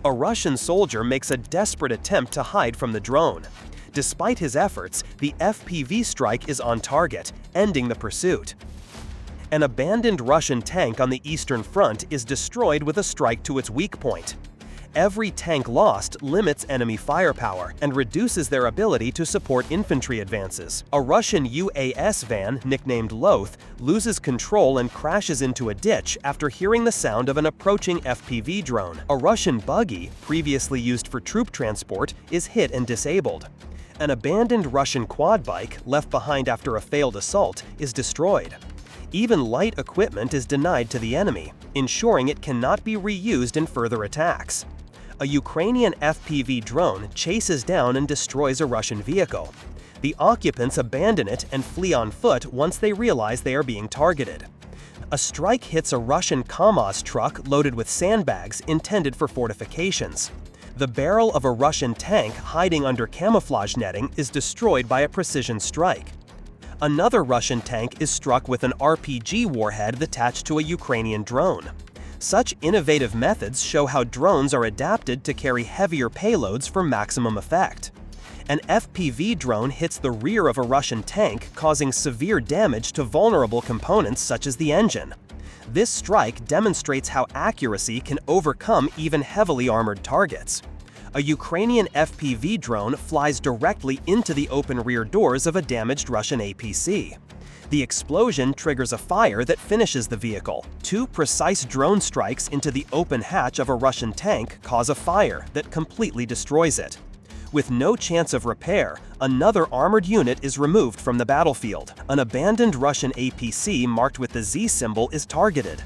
A Russian soldier makes a desperate attempt to hide from the drone. Despite his efforts, the FPV strike is on target, ending the pursuit. An abandoned Russian tank on the Eastern Front is destroyed with a strike to its weak point. Every tank lost limits enemy firepower and reduces their ability to support infantry advances. A Russian UAS van, nicknamed Loth, loses control and crashes into a ditch after hearing the sound of an approaching FPV drone. A Russian buggy, previously used for troop transport, is hit and disabled. An abandoned Russian quad bike, left behind after a failed assault, is destroyed. Even light equipment is denied to the enemy, ensuring it cannot be reused in further attacks. A Ukrainian FPV drone chases down and destroys a Russian vehicle. The occupants abandon it and flee on foot once they realize they are being targeted. A strike hits a Russian KAMAZ truck loaded with sandbags intended for fortifications. The barrel of a Russian tank hiding under camouflage netting is destroyed by a precision strike. Another Russian tank is struck with an RPG warhead attached to a Ukrainian drone. Such innovative methods show how drones are adapted to carry heavier payloads for maximum effect. An FPV drone hits the rear of a Russian tank, causing severe damage to vulnerable components such as the engine. This strike demonstrates how accuracy can overcome even heavily armored targets. A Ukrainian FPV drone flies directly into the open rear doors of a damaged Russian APC. The explosion triggers a fire that finishes the vehicle. Two precise drone strikes into the open hatch of a Russian tank cause a fire that completely destroys it. With no chance of repair, another armored unit is removed from the battlefield. An abandoned Russian APC marked with the Z symbol is targeted.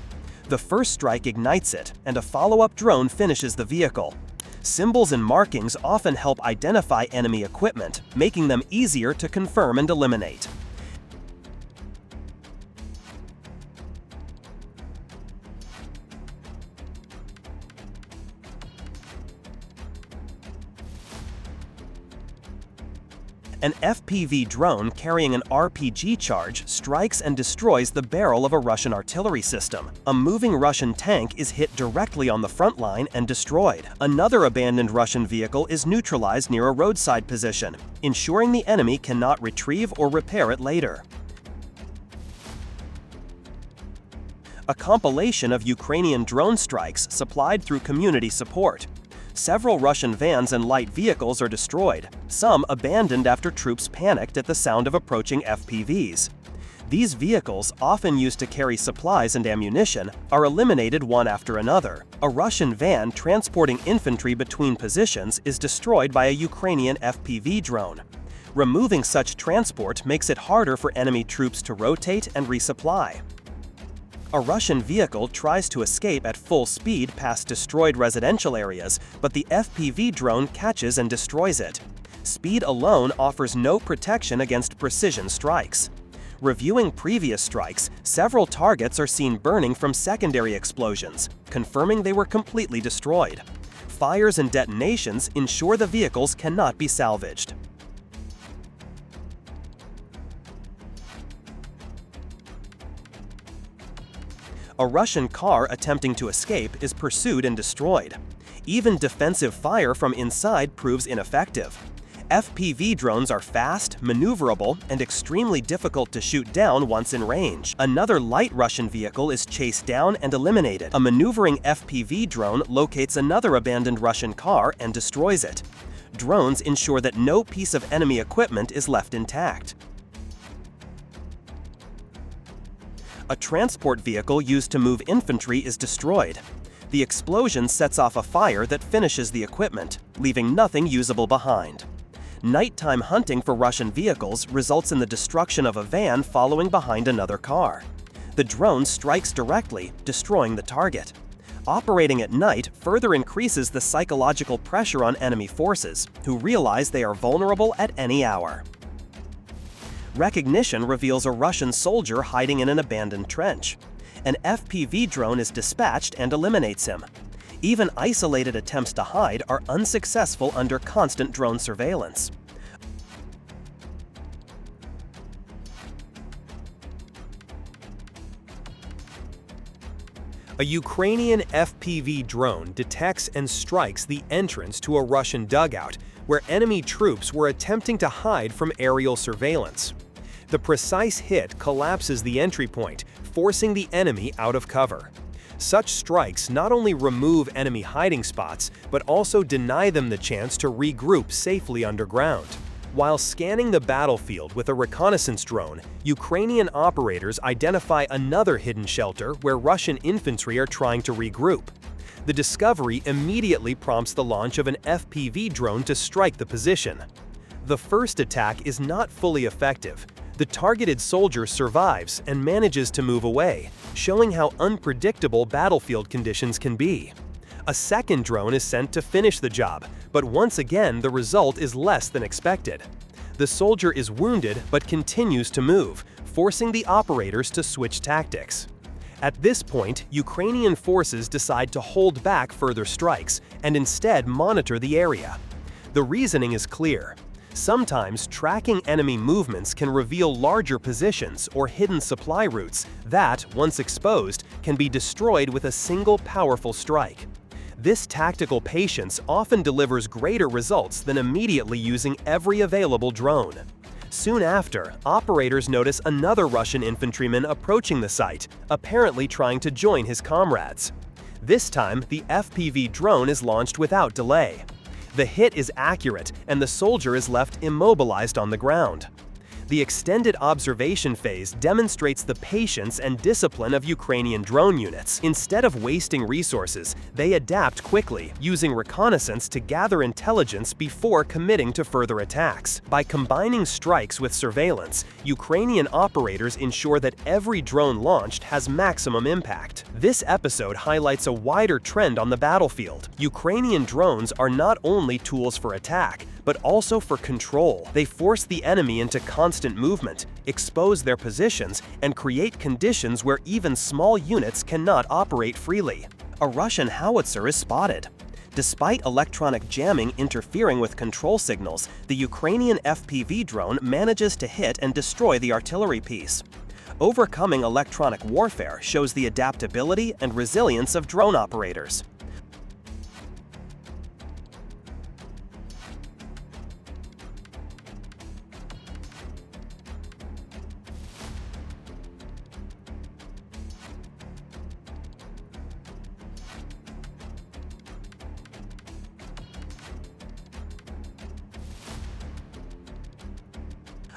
The first strike ignites it, and a follow-up drone finishes the vehicle. Symbols and markings often help identify enemy equipment, making them easier to confirm and eliminate. An FPV drone carrying an RPG charge strikes and destroys the barrel of a Russian artillery system. A moving Russian tank is hit directly on the front line and destroyed. Another abandoned Russian vehicle is neutralized near a roadside position, ensuring the enemy cannot retrieve or repair it later. A compilation of Ukrainian drone strikes supplied through community support. Several Russian vans and light vehicles are destroyed, some abandoned after troops panicked at the sound of approaching FPVs. These vehicles, often used to carry supplies and ammunition, are eliminated one after another. A Russian van transporting infantry between positions is destroyed by a Ukrainian FPV drone. Removing such transport makes it harder for enemy troops to rotate and resupply. A Russian vehicle tries to escape at full speed past destroyed residential areas, but the FPV drone catches and destroys it. Speed alone offers no protection against precision strikes. Reviewing previous strikes, several targets are seen burning from secondary explosions, confirming they were completely destroyed. Fires and detonations ensure the vehicles cannot be salvaged. A Russian car attempting to escape is pursued and destroyed. Even defensive fire from inside proves ineffective. FPV drones are fast, maneuverable, and extremely difficult to shoot down once in range. Another light Russian vehicle is chased down and eliminated. A maneuvering FPV drone locates another abandoned Russian car and destroys it. Drones ensure that no piece of enemy equipment is left intact. A transport vehicle used to move infantry is destroyed. The explosion sets off a fire that finishes the equipment, leaving nothing usable behind. Nighttime hunting for Russian vehicles results in the destruction of a van following behind another car. The drone strikes directly, destroying the target. Operating at night further increases the psychological pressure on enemy forces, who realize they are vulnerable at any hour. Recognition reveals a Russian soldier hiding in an abandoned trench. An FPV drone is dispatched and eliminates him. Even isolated attempts to hide are unsuccessful under constant drone surveillance. A Ukrainian FPV drone detects and strikes the entrance to a Russian dugout, where enemy troops were attempting to hide from aerial surveillance. The precise hit collapses the entry point, forcing the enemy out of cover. Such strikes not only remove enemy hiding spots, but also deny them the chance to regroup safely underground. While scanning the battlefield with a reconnaissance drone, Ukrainian operators identify another hidden shelter where Russian infantry are trying to regroup. The discovery immediately prompts the launch of an FPV drone to strike the position. The first attack is not fully effective. The targeted soldier survives and manages to move away, showing how unpredictable battlefield conditions can be. A second drone is sent to finish the job, but once again the result is less than expected. The soldier is wounded but continues to move, forcing the operators to switch tactics. At this point, Ukrainian forces decide to hold back further strikes and instead monitor the area. The reasoning is clear. Sometimes tracking enemy movements can reveal larger positions or hidden supply routes that, once exposed, can be destroyed with a single powerful strike. This tactical patience often delivers greater results than immediately using every available drone. Soon after, operators notice another Russian infantryman approaching the site, apparently trying to join his comrades. This time, the FPV drone is launched without delay. The hit is accurate, and the soldier is left immobilized on the ground. The extended observation phase demonstrates the patience and discipline of Ukrainian drone units. Instead of wasting resources, they adapt quickly, using reconnaissance to gather intelligence before committing to further attacks. By combining strikes with surveillance, Ukrainian operators ensure that every drone launched has maximum impact. This episode highlights a wider trend on the battlefield. Ukrainian drones are not only tools for attack, but also for control. They force the enemy into constant movement, expose their positions, and create conditions where even small units cannot operate freely. A Russian howitzer is spotted. Despite electronic jamming interfering with control signals, the Ukrainian FPV drone manages to hit and destroy the artillery piece. Overcoming electronic warfare shows the adaptability and resilience of drone operators.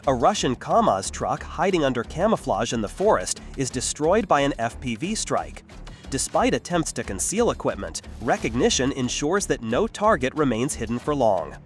A Russian KAMAZ truck hiding under camouflage in the forest is destroyed by an FPV strike. Despite attempts to conceal equipment, recognition ensures that no target remains hidden for long.